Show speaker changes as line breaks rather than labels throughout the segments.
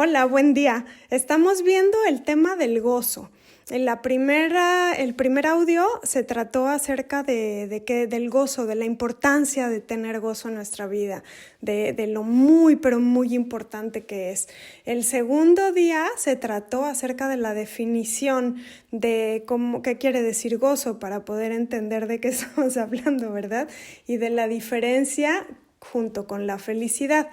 Hola, buen día. Estamos viendo el tema del gozo. El primer audio se trató acerca del gozo, de la importancia de tener gozo en nuestra vida, de lo muy, pero muy importante que es. El segundo día se trató acerca de la definición de qué quiere decir gozo para poder entender de qué estamos hablando, ¿verdad? Y de la diferencia junto con la felicidad.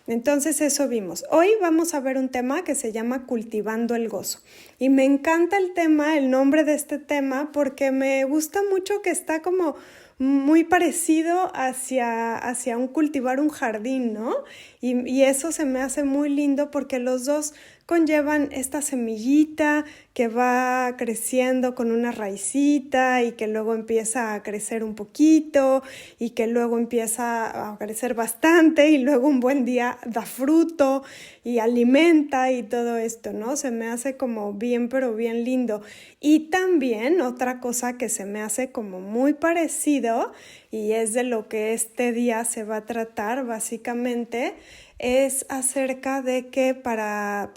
Entonces eso vimos. Hoy vamos a ver un tema que se llama Cultivando el Gozo. Y me encanta el nombre de este tema, porque me gusta mucho que está como muy parecido hacia cultivar un jardín, ¿no? Y eso se me hace muy lindo porque los dos conllevan esta semillita que va creciendo con una raicita y que luego empieza a crecer un poquito y que luego empieza a crecer bastante y luego un buen día da fruto y alimenta y todo esto, ¿no? Se me hace como bien, pero bien lindo. Y también otra cosa que se me hace como muy parecido y es de lo que este día se va a tratar básicamente, es acerca de que para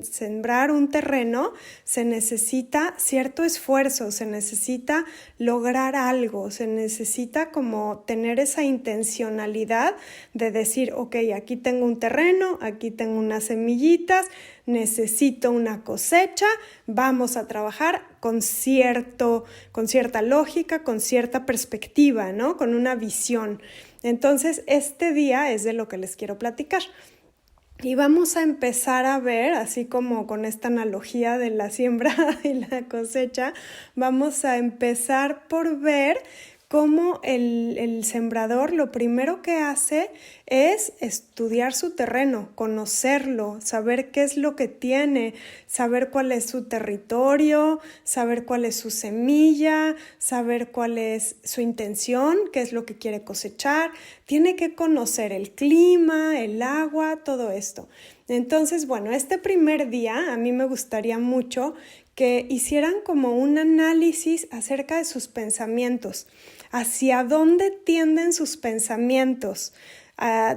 sembrar un terreno se necesita cierto esfuerzo, se necesita lograr algo, se necesita como tener esa intencionalidad de decir, ok, aquí tengo un terreno, aquí tengo unas semillitas, necesito una cosecha, vamos a trabajar con cierta lógica, con cierta perspectiva, ¿no? Con una visión. Entonces, este día es de lo que les quiero platicar. Y vamos a empezar a ver, así como con esta analogía de la siembra y la cosecha, vamos a empezar por ver cómo el sembrador lo primero que hace es estudiar su terreno, conocerlo, saber qué es lo que tiene, saber cuál es su territorio, saber cuál es su semilla, saber cuál es su intención, qué es lo que quiere cosechar. Tiene que conocer el clima, el agua, todo esto. Entonces, bueno, este primer día a mí me gustaría mucho que hicieran como un análisis acerca de sus pensamientos. ¿Hacia dónde tienden sus pensamientos?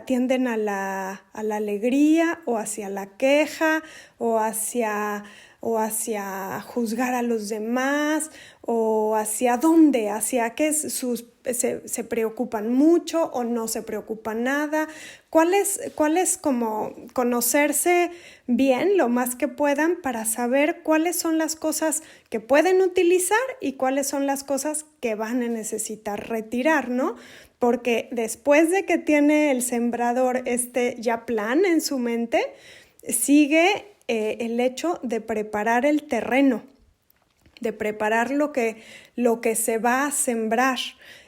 ¿Tienden a la alegría o hacia la queja o hacia juzgar a los demás o hacia dónde, hacia qué se preocupan mucho o no se preocupan nada? ¿Cuál es como conocerse bien lo más que puedan para saber cuáles son las cosas que pueden utilizar y cuáles son las cosas que van a necesitar retirar, ¿no? Porque después de que tiene el sembrador ya plan en su mente, sigue el hecho de preparar el terreno, de preparar lo que se va a sembrar.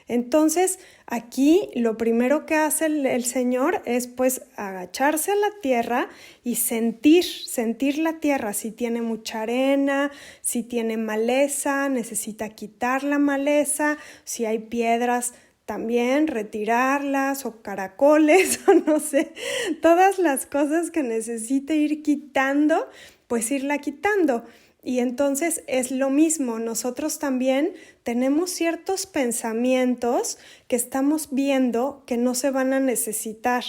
Entonces, aquí lo primero que hace el Señor es pues agacharse a la tierra y sentir la tierra, si tiene mucha arena, si tiene maleza, necesita quitar la maleza, si hay piedras, también retirarlas o caracoles o no sé, todas las cosas que necesite ir quitando, pues irla quitando. Y entonces es lo mismo, nosotros también tenemos ciertos pensamientos que estamos viendo que no se van a necesitar.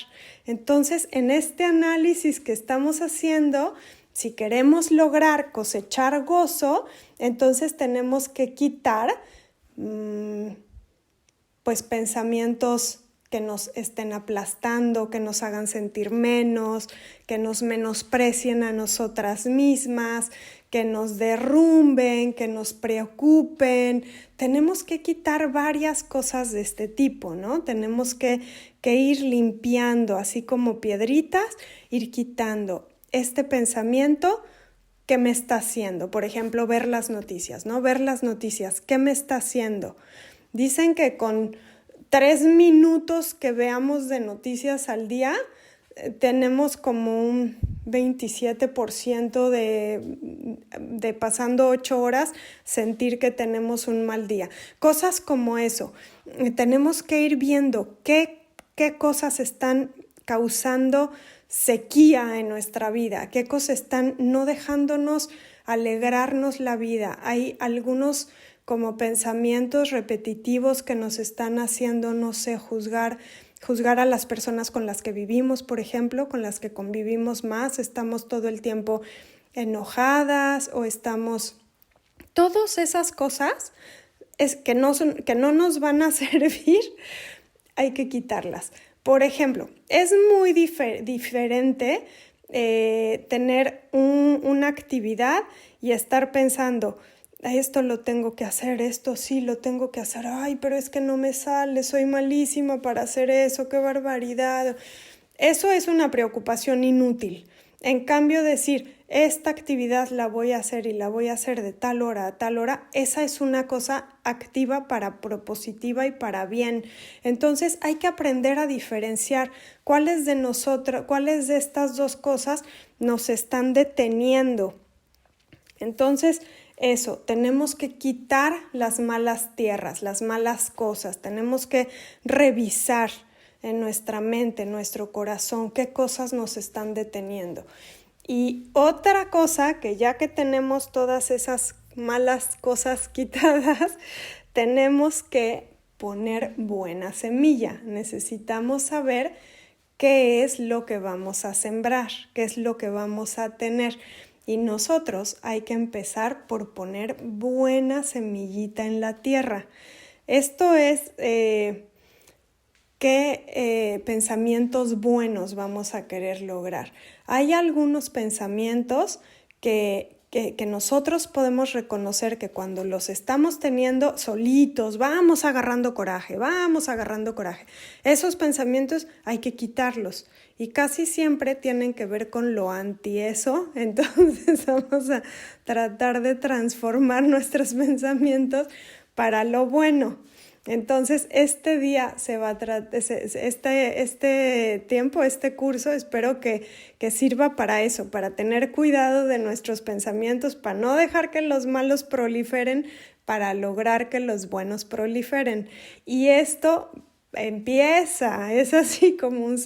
Entonces, en este análisis que estamos haciendo, si queremos lograr cosechar gozo, entonces tenemos que quitar pues pensamientos que nos estén aplastando, que nos hagan sentir menos, que nos menosprecien a nosotras mismas, que nos derrumben, que nos preocupen. Tenemos que quitar varias cosas de este tipo, ¿no? Tenemos que ir limpiando, así como piedritas, ir quitando este pensamiento. ¿Qué me está haciendo? Por ejemplo, ver las noticias, ¿no? Ver las noticias, ¿qué me está haciendo? Dicen que con 3 minutos que veamos de noticias al día, tenemos como un 27% de pasando 8 horas sentir que tenemos un mal día. Cosas como eso. Tenemos que ir viendo qué cosas están causando sequía en nuestra vida, qué cosas están no dejándonos alegrarnos la vida. Hay algunos como pensamientos repetitivos que nos están haciendo, no sé, juzgar juzgar a las personas con las que vivimos, por ejemplo, con las que convivimos más, estamos todo el tiempo enojadas o estamos... Todas esas cosas que no nos van a servir, hay que quitarlas. Por ejemplo, es muy diferente tener una actividad y estar pensando, esto lo tengo que hacer, esto sí lo tengo que hacer, ay, pero es que no me sale, soy malísima para hacer eso, qué barbaridad. Eso es una preocupación inútil. En cambio, decir, esta actividad la voy a hacer y la voy a hacer de tal hora a tal hora, esa es una cosa activa para propositiva y para bien. Entonces hay que aprender a diferenciar cuáles de estas dos cosas nos están deteniendo. Entonces, eso, tenemos que quitar las malas tierras, las malas cosas, tenemos que revisar en nuestra mente, en nuestro corazón, qué cosas nos están deteniendo. Y otra cosa, que ya que tenemos todas esas malas cosas quitadas, tenemos que poner buena semilla. Necesitamos saber qué es lo que vamos a sembrar, qué es lo que vamos a tener. Y nosotros hay que empezar por poner buena semillita en la tierra. Esto es... ¿Qué pensamientos buenos vamos a querer lograr? Hay algunos pensamientos que nosotros podemos reconocer que cuando los estamos teniendo solitos, vamos agarrando coraje. Esos pensamientos hay que quitarlos y casi siempre tienen que ver con lo anti eso. Entonces vamos a tratar de transformar nuestros pensamientos para lo bueno. Entonces, este día se va a tratar, este tiempo, este curso, espero que sirva para eso, para tener cuidado de nuestros pensamientos, para no dejar que los malos proliferen, para lograr que los buenos proliferen. Y esto empieza, es así como un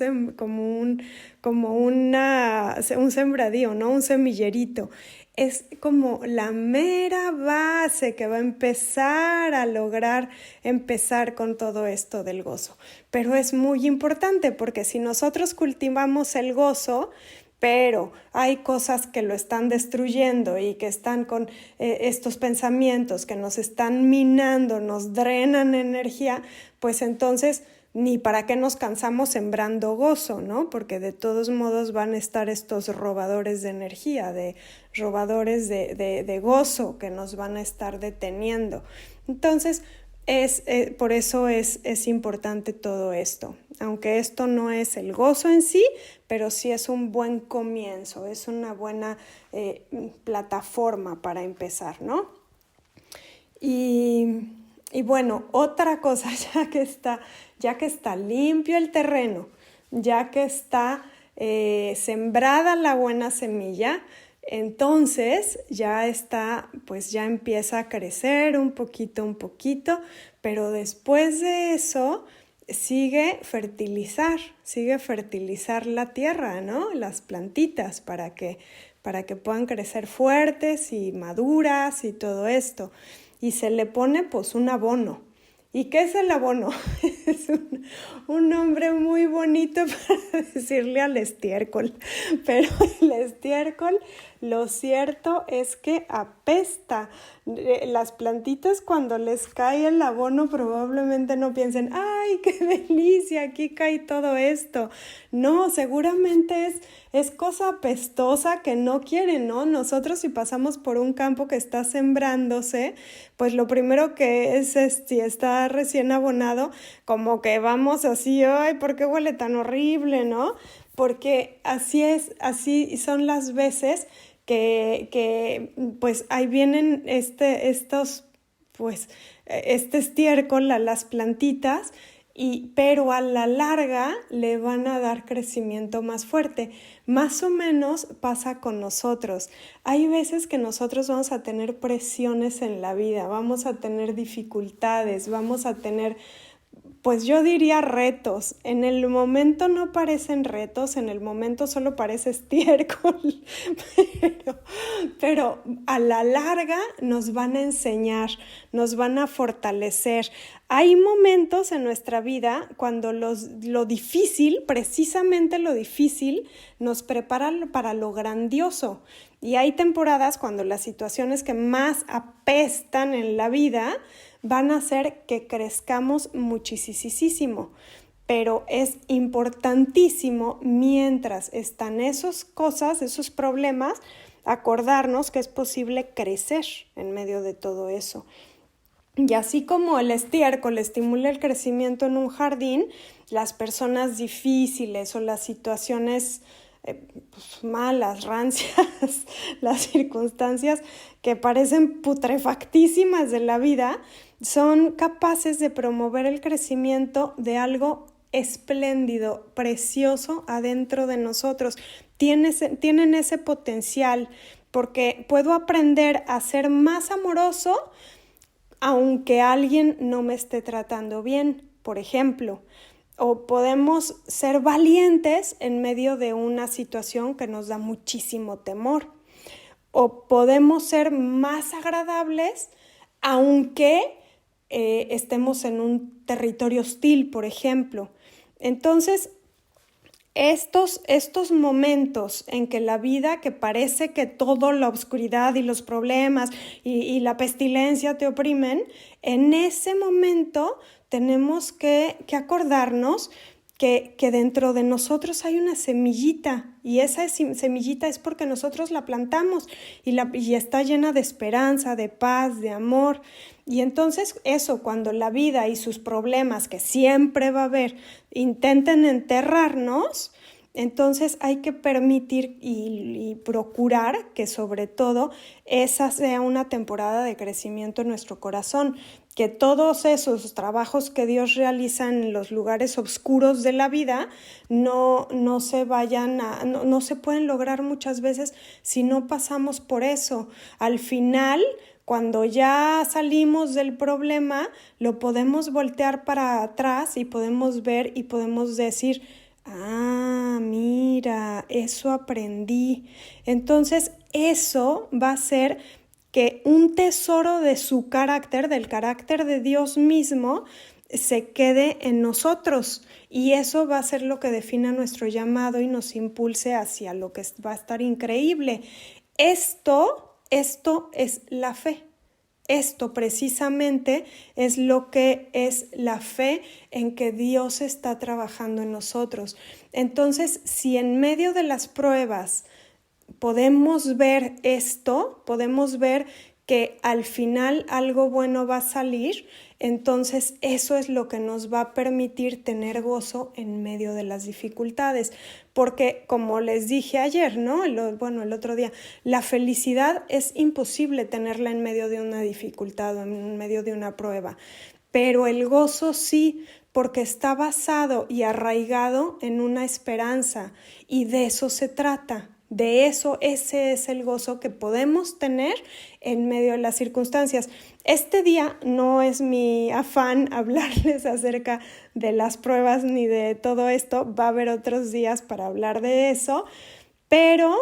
sembradío, ¿no? Un semillerito. Es como la mera base que va a empezar a lograr empezar con todo esto del gozo. Pero es muy importante porque si nosotros cultivamos el gozo, pero hay cosas que lo están destruyendo y que están con estos pensamientos que nos están minando, nos drenan energía, pues entonces ni para qué nos cansamos sembrando gozo, ¿no? Porque de todos modos van a estar estos robadores de energía, robadores de gozo que nos van a estar deteniendo. Entonces, por eso es importante todo esto. Aunque esto no es el gozo en sí, pero sí es un buen comienzo, es una buena plataforma para empezar, ¿no? Y bueno, otra cosa, ya que está limpio el terreno, ya que está sembrada la buena semilla, entonces ya empieza a crecer un poquito, pero después de eso sigue fertilizar la tierra, ¿no? Las plantitas para que puedan crecer fuertes y maduras y todo esto. Y se le pone pues un abono. ¿Y qué es el abono? Es un nombre muy bonito para decirle al estiércol, pero el estiércol, lo cierto es que apesta. Las plantitas cuando les cae el abono probablemente no piensen, ¡ay, qué delicia! Aquí cae todo esto. No, seguramente es cosa apestosa que no quieren, ¿no? Nosotros si pasamos por un campo que está sembrándose, pues lo primero que es si está recién abonado, como que vamos así, ¡ay, por qué huele tan horrible!, ¿no? Porque así son las veces que pues ahí vienen este estiércol a las plantitas, pero a la larga le van a dar crecimiento más fuerte. Más o menos pasa con nosotros. Hay veces que nosotros vamos a tener presiones en la vida, vamos a tener dificultades, vamos a tener, pues yo diría retos. En el momento no parecen retos, en el momento solo parece estiércol, pero a la larga nos van a enseñar, nos van a fortalecer. Hay momentos en nuestra vida cuando lo difícil, precisamente lo difícil, nos prepara para lo grandioso. Y hay temporadas cuando las situaciones que más apestan en la vida van a hacer que crezcamos muchísimo. Pero es importantísimo, mientras están esas cosas, esos problemas, acordarnos que es posible crecer en medio de todo eso. Y así como el estiércol estimula el crecimiento en un jardín, las personas difíciles o las situaciones malas, rancias, las circunstancias que parecen putrefactísimas de la vida, son capaces de promover el crecimiento de algo espléndido, precioso adentro de nosotros. Tienen ese potencial, porque puedo aprender a ser más amoroso aunque alguien no me esté tratando bien, por ejemplo. O podemos ser valientes en medio de una situación que nos da muchísimo temor. O podemos ser más agradables aunque estemos en un territorio hostil, por ejemplo. Entonces, estos momentos en que la vida, que parece que toda la oscuridad y los problemas y la pestilencia te oprimen, en ese momento tenemos que acordarnos que dentro de nosotros hay una semillita, y esa semillita es porque nosotros la plantamos y está llena de esperanza, de paz, de amor. Y entonces eso, cuando la vida y sus problemas, que siempre va a haber, intenten enterrarnos, entonces hay que permitir y procurar que sobre todo esa sea una temporada de crecimiento en nuestro corazón, que todos esos trabajos que Dios realiza en los lugares oscuros de la vida no se pueden lograr muchas veces si no pasamos por eso. Al final, cuando ya salimos del problema, lo podemos voltear para atrás y podemos ver y podemos decir: ah, mira, eso aprendí. Entonces, eso va a ser que un tesoro de su carácter, del carácter de Dios mismo, se quede en nosotros, y eso va a ser lo que defina nuestro llamado y nos impulse hacia lo que va a estar increíble. Esto es la fe. Esto precisamente es lo que es la fe en que Dios está trabajando en nosotros. Entonces, si en medio de las pruebas podemos ver esto, podemos ver que al final algo bueno va a salir, entonces eso es lo que nos va a permitir tener gozo en medio de las dificultades. Porque, como les dije ayer, ¿no? El otro día, la felicidad es imposible tenerla en medio de una dificultad o en medio de una prueba, pero el gozo sí, porque está basado y arraigado en una esperanza, y de eso se trata. De eso, ese es el gozo que podemos tener en medio de las circunstancias. Este día no es mi afán hablarles acerca de las pruebas ni de todo esto. Va a haber otros días para hablar de eso, pero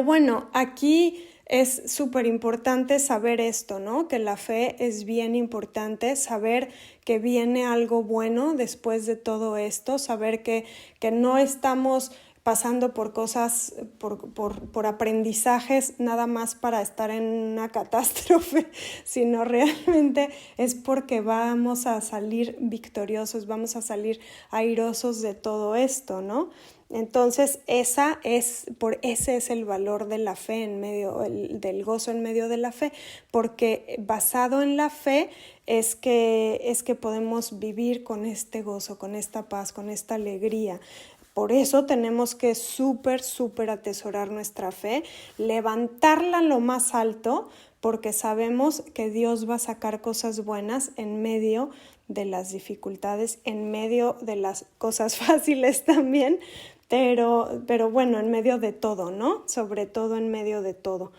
bueno, aquí es súper importante saber esto, ¿no? Que la fe es bien importante, saber que viene algo bueno después de todo esto, saber que no estamos pasando por cosas, por aprendizajes nada más para estar en una catástrofe, sino realmente es porque vamos a salir victoriosos, vamos a salir airosos de todo esto, ¿no? Entonces ese es el valor de la fe del gozo en medio de la fe, porque basado en la fe es que podemos vivir con este gozo, con esta paz, con esta alegría. Por eso tenemos que súper atesorar nuestra fe, levantarla lo más alto, porque sabemos que Dios va a sacar cosas buenas en medio de las dificultades, en medio de las cosas fáciles también, pero bueno, en medio de todo, ¿no? Sobre todo en medio de todo.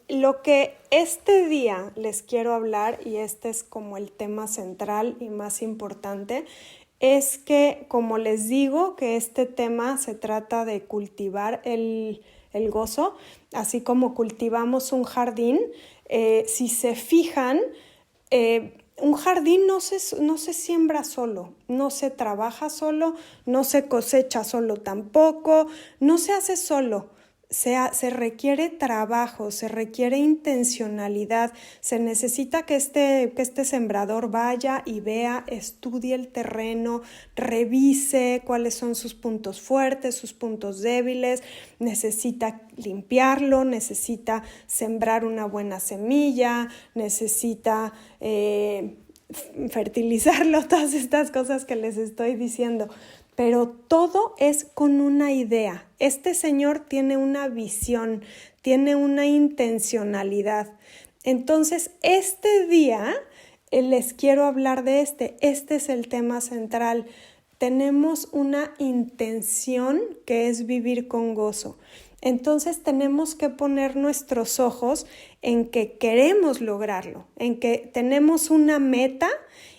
Lo que este día les quiero hablar, y este es como el tema central y más importante, es que, como les digo, que este tema se trata de cultivar el gozo, así como cultivamos un jardín. Si se fijan, un jardín no se siembra solo, no se trabaja solo, no se cosecha solo tampoco, no se hace solo. Se requiere trabajo, se requiere intencionalidad, se necesita que este sembrador vaya y vea, estudie el terreno, revise cuáles son sus puntos fuertes, sus puntos débiles, necesita limpiarlo, necesita sembrar una buena semilla, necesita fertilizarlo, todas estas cosas que les estoy diciendo. Pero todo es con una idea. Este señor tiene una visión, tiene una intencionalidad. Entonces, este día les quiero hablar de este es el tema central. Tenemos una intención que es vivir con gozo. Entonces tenemos que poner nuestros ojos en que queremos lograrlo, en que tenemos una meta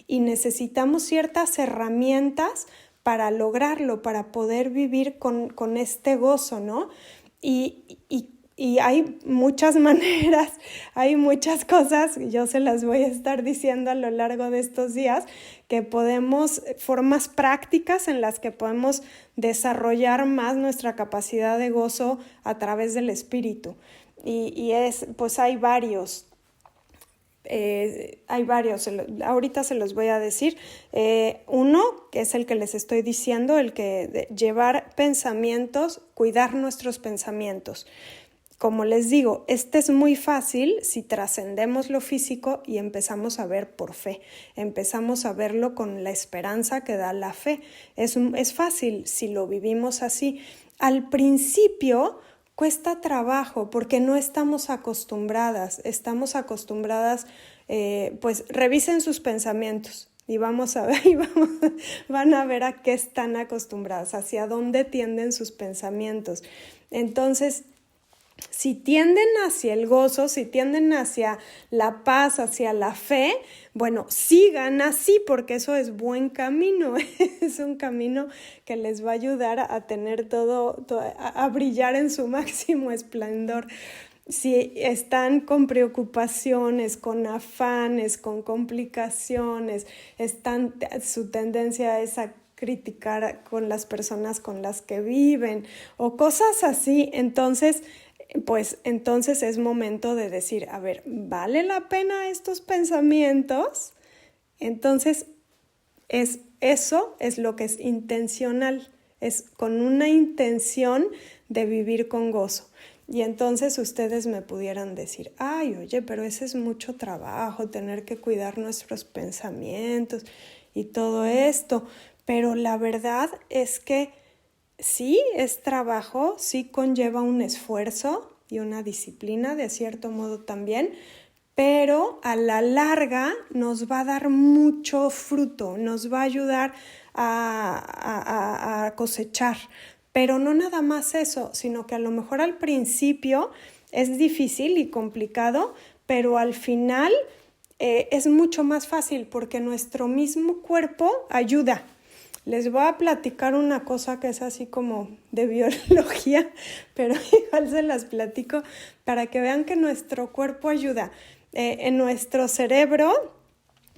y necesitamos ciertas herramientas para lograrlo, para poder vivir con este gozo, ¿no? Y hay muchas maneras, hay muchas cosas, yo se las voy a estar diciendo a lo largo de estos días, formas prácticas en las que podemos desarrollar más nuestra capacidad de gozo a través del espíritu. Pues hay varios. Ahorita se los voy a decir. Uno, que es el que les estoy diciendo, llevar pensamientos, cuidar nuestros pensamientos. Como les digo, es muy fácil si trascendemos lo físico y empezamos a ver por fe, empezamos a verlo con la esperanza que da la fe. Es fácil si lo vivimos así. Al principio cuesta trabajo porque no estamos acostumbradas, pues revisen sus pensamientos y vamos a ver, van a ver a qué están acostumbradas, hacia dónde tienden sus pensamientos. Entonces, si tienden hacia el gozo, si tienden hacia la paz, hacia la fe, bueno, sigan así porque eso es buen camino, es un camino que les va a ayudar a tener a brillar en su máximo esplendor. Si están con preocupaciones, con afanes, con complicaciones, su tendencia es a criticar con las personas con las que viven o cosas así, entonces es momento de decir, a ver, ¿vale la pena estos pensamientos? Entonces, eso es lo que es intencional, es con una intención de vivir con gozo. Y entonces ustedes me pudieran decir, ay, oye, pero ese es mucho trabajo, tener que cuidar nuestros pensamientos y todo esto. Pero la verdad es que sí es trabajo, sí conlleva un esfuerzo y una disciplina de cierto modo también, pero a la larga nos va a dar mucho fruto, nos va a ayudar a cosechar. Pero no nada más eso, sino que a lo mejor al principio es difícil y complicado, pero al final es mucho más fácil porque nuestro mismo cuerpo ayuda. Les voy a platicar una cosa que es así como de biología, pero igual se las platico para que vean que nuestro cuerpo ayuda. En nuestro cerebro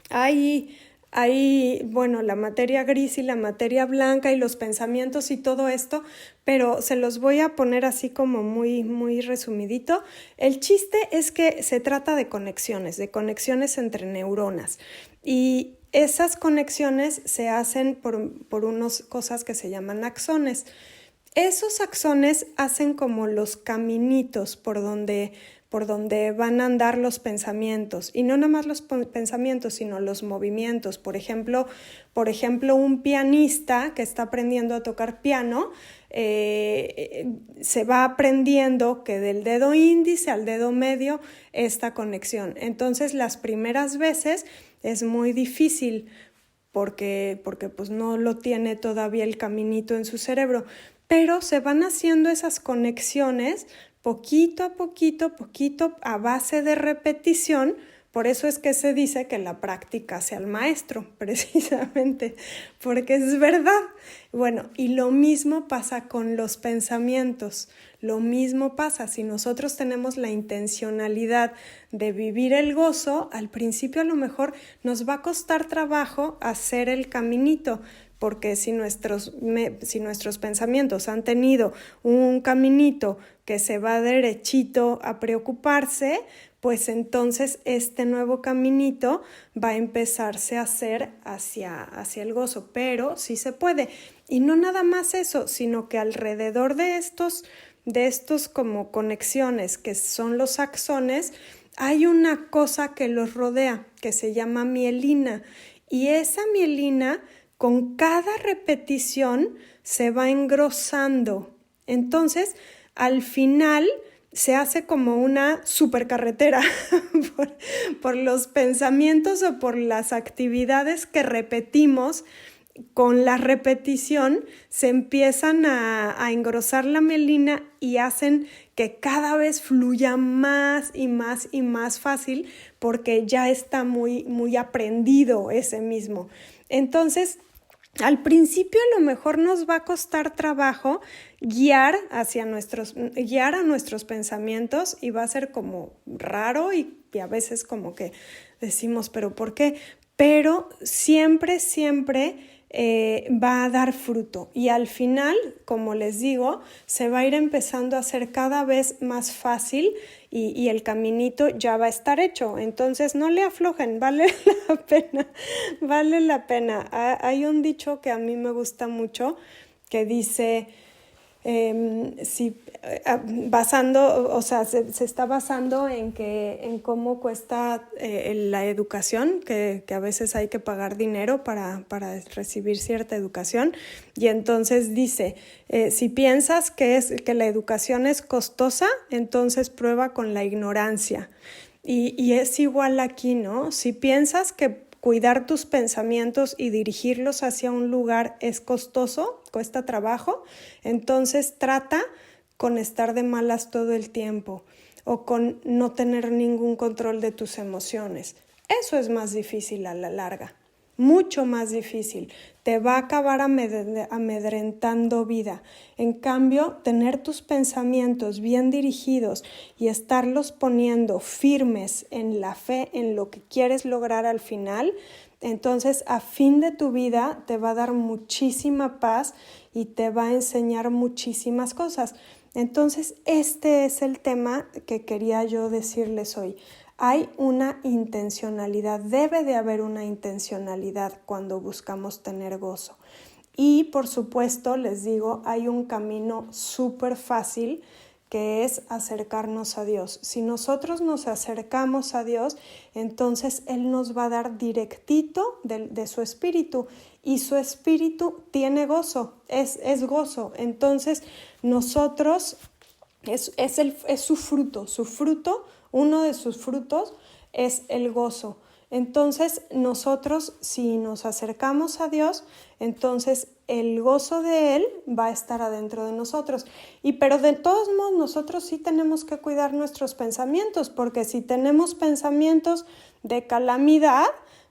hay la materia gris y la materia blanca y los pensamientos y todo esto, pero se los voy a poner así como muy, muy resumidito. El chiste es que se trata de conexiones entre neuronas y esas conexiones se hacen por unas cosas que se llaman axones. Esos axones hacen como los caminitos por donde van a andar los pensamientos, y no nada más los pensamientos, sino los movimientos. Por ejemplo, un pianista que está aprendiendo a tocar piano, se va aprendiendo que del dedo índice al dedo medio esta conexión. Entonces, las primeras veces es muy difícil porque pues no lo tiene todavía el caminito en su cerebro, pero se van haciendo esas conexiones poquito a poquito, a base de repetición, Por eso es que se dice que la práctica hace al maestro, precisamente, porque es verdad. Bueno, y lo mismo pasa con los pensamientos. Lo mismo pasa, si nosotros tenemos la intencionalidad de vivir el gozo, al principio a lo mejor nos va a costar trabajo hacer el caminito, porque si nuestros pensamientos han tenido un caminito que se va derechito a preocuparse, pues entonces este nuevo caminito va a empezarse a hacer hacia el gozo, pero sí se puede. Y no nada más eso, sino que alrededor de estos como conexiones que son los axones, hay una cosa que los rodea, que se llama mielina, y esa mielina con cada repetición se va engrosando. Entonces, al final se hace como una supercarretera por los pensamientos o por las actividades que repetimos. Con la repetición se empiezan a engrosar la mielina y hacen que cada vez fluya más y más y más fácil porque ya está muy, muy aprendido ese mismo. Entonces, al principio a lo mejor nos va a costar trabajo guiar a nuestros pensamientos y va a ser como raro y a veces como que decimos, ¿pero por qué? Pero siempre va a dar fruto y al final, como les digo, se va a ir empezando a hacer cada vez más fácil y el caminito ya va a estar hecho. Entonces no le aflojen, vale la pena. Hay un dicho que a mí me gusta mucho que dice, se está basando en cómo cuesta la educación, que a veces hay que pagar dinero para recibir cierta educación, y entonces dice, si piensas que la educación es costosa, entonces prueba con la ignorancia. Y es igual aquí, ¿no? Si piensas que cuidar tus pensamientos y dirigirlos hacia un lugar es costoso, cuesta trabajo, entonces trata con estar de malas todo el tiempo o con no tener ningún control de tus emociones. Eso es más difícil a la larga, mucho más difícil. Te va a acabar amedrentando vida. En cambio, tener tus pensamientos bien dirigidos y estarlos poniendo firmes en la fe, en lo que quieres lograr al final, entonces a fin de tu vida te va a dar muchísima paz y te va a enseñar muchísimas cosas. Entonces, este es el tema que quería yo decirles hoy. Hay una intencionalidad, debe de haber una intencionalidad cuando buscamos tener gozo. Y por supuesto, les digo, hay un camino súper fácil que es acercarnos a Dios. Si nosotros nos acercamos a Dios, entonces Él nos va a dar directito de su espíritu y su espíritu tiene gozo, es gozo. Entonces nosotros, es su fruto, uno de sus frutos es el gozo. Entonces nosotros, si nos acercamos a Dios, entonces el gozo de Él va a estar adentro de nosotros. Pero de todos modos nosotros sí tenemos que cuidar nuestros pensamientos, porque si tenemos pensamientos de calamidad,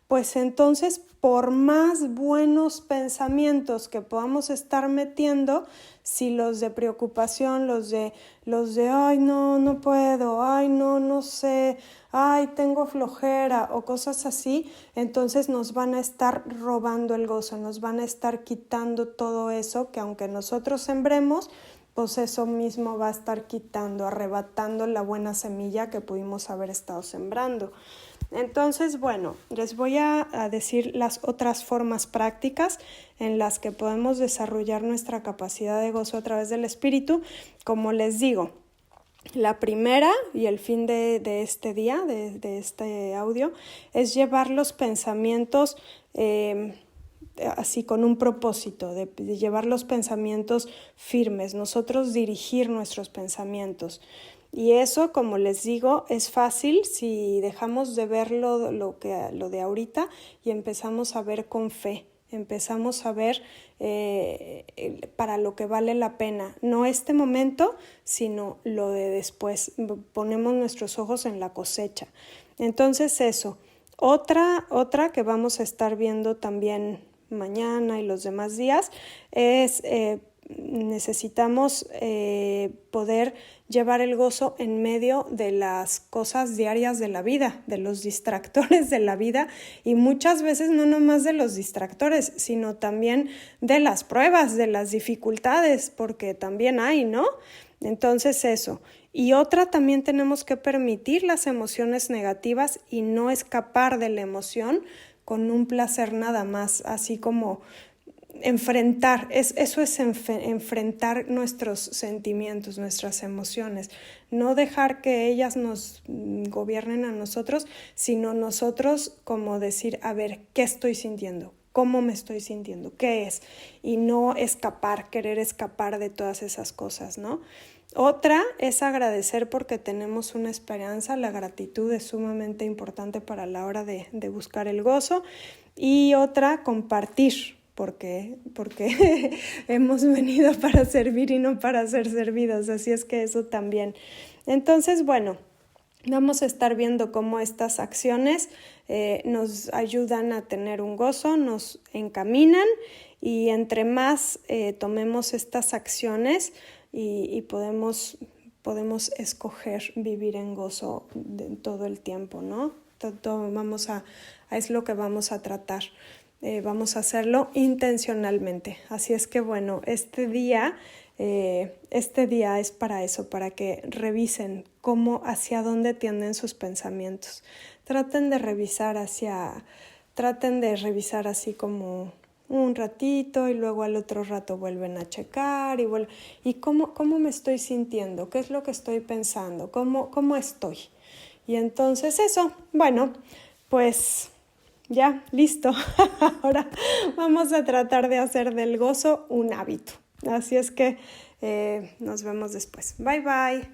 pues entonces por más buenos pensamientos que podamos estar metiendo, si los de preocupación, los de ay no puedo, ay no sé, ay tengo flojera o cosas así, entonces nos van a estar robando el gozo, nos van a estar quitando todo eso que aunque nosotros sembremos, pues eso mismo va a estar quitando, arrebatando la buena semilla que pudimos haber estado sembrando. Entonces, bueno, les voy a decir las otras formas prácticas en las que podemos desarrollar nuestra capacidad de gozo a través del espíritu. Como les digo, la primera y el fin de este día, de este audio, es llevar los pensamientos así con un propósito, de llevar los pensamientos firmes, nosotros dirigir nuestros pensamientos. Y eso, como les digo, es fácil si dejamos de ver lo de ahorita y empezamos a ver con fe empezamos a ver para lo que vale la pena, no este momento, sino lo de después. Ponemos nuestros ojos en la cosecha. Entonces eso. Otra que vamos a estar viendo también mañana y los demás días es necesitamos poder llevar el gozo en medio de las cosas diarias de la vida, de los distractores de la vida, y muchas veces no nomás de los distractores, sino también de las pruebas, de las dificultades, porque también hay, ¿no? Entonces eso. Y otra, también tenemos que permitir las emociones negativas y no escapar de la emoción con un placer nada más, así como enfrentar, eso es enfrentar nuestros sentimientos, nuestras emociones, no dejar que ellas nos gobiernen a nosotros, sino nosotros como decir, a ver, ¿qué estoy sintiendo? ¿Cómo me estoy sintiendo? ¿Qué es? Y no querer escapar de todas esas cosas, ¿no? Otra es agradecer porque tenemos una esperanza. La gratitud es sumamente importante para la hora de buscar el gozo. Y otra, compartir, porque hemos venido para servir y no para ser servidos, así es que eso también. Entonces, bueno, vamos a estar viendo cómo estas acciones nos ayudan a tener un gozo, nos encaminan, y entre más tomemos estas acciones y podemos escoger vivir en gozo todo el tiempo, ¿no? Es lo que vamos a tratar. Vamos a hacerlo intencionalmente. Así es que bueno, este día es para eso, para que revisen hacia dónde tienden sus pensamientos. Traten de revisar así como un ratito y luego al otro rato vuelven a checar y cómo me estoy sintiendo, qué es lo que estoy pensando, cómo estoy. Y entonces eso, bueno, pues ya, listo. Ahora vamos a tratar de hacer del gozo un hábito. Así es que nos vemos después. Bye, bye.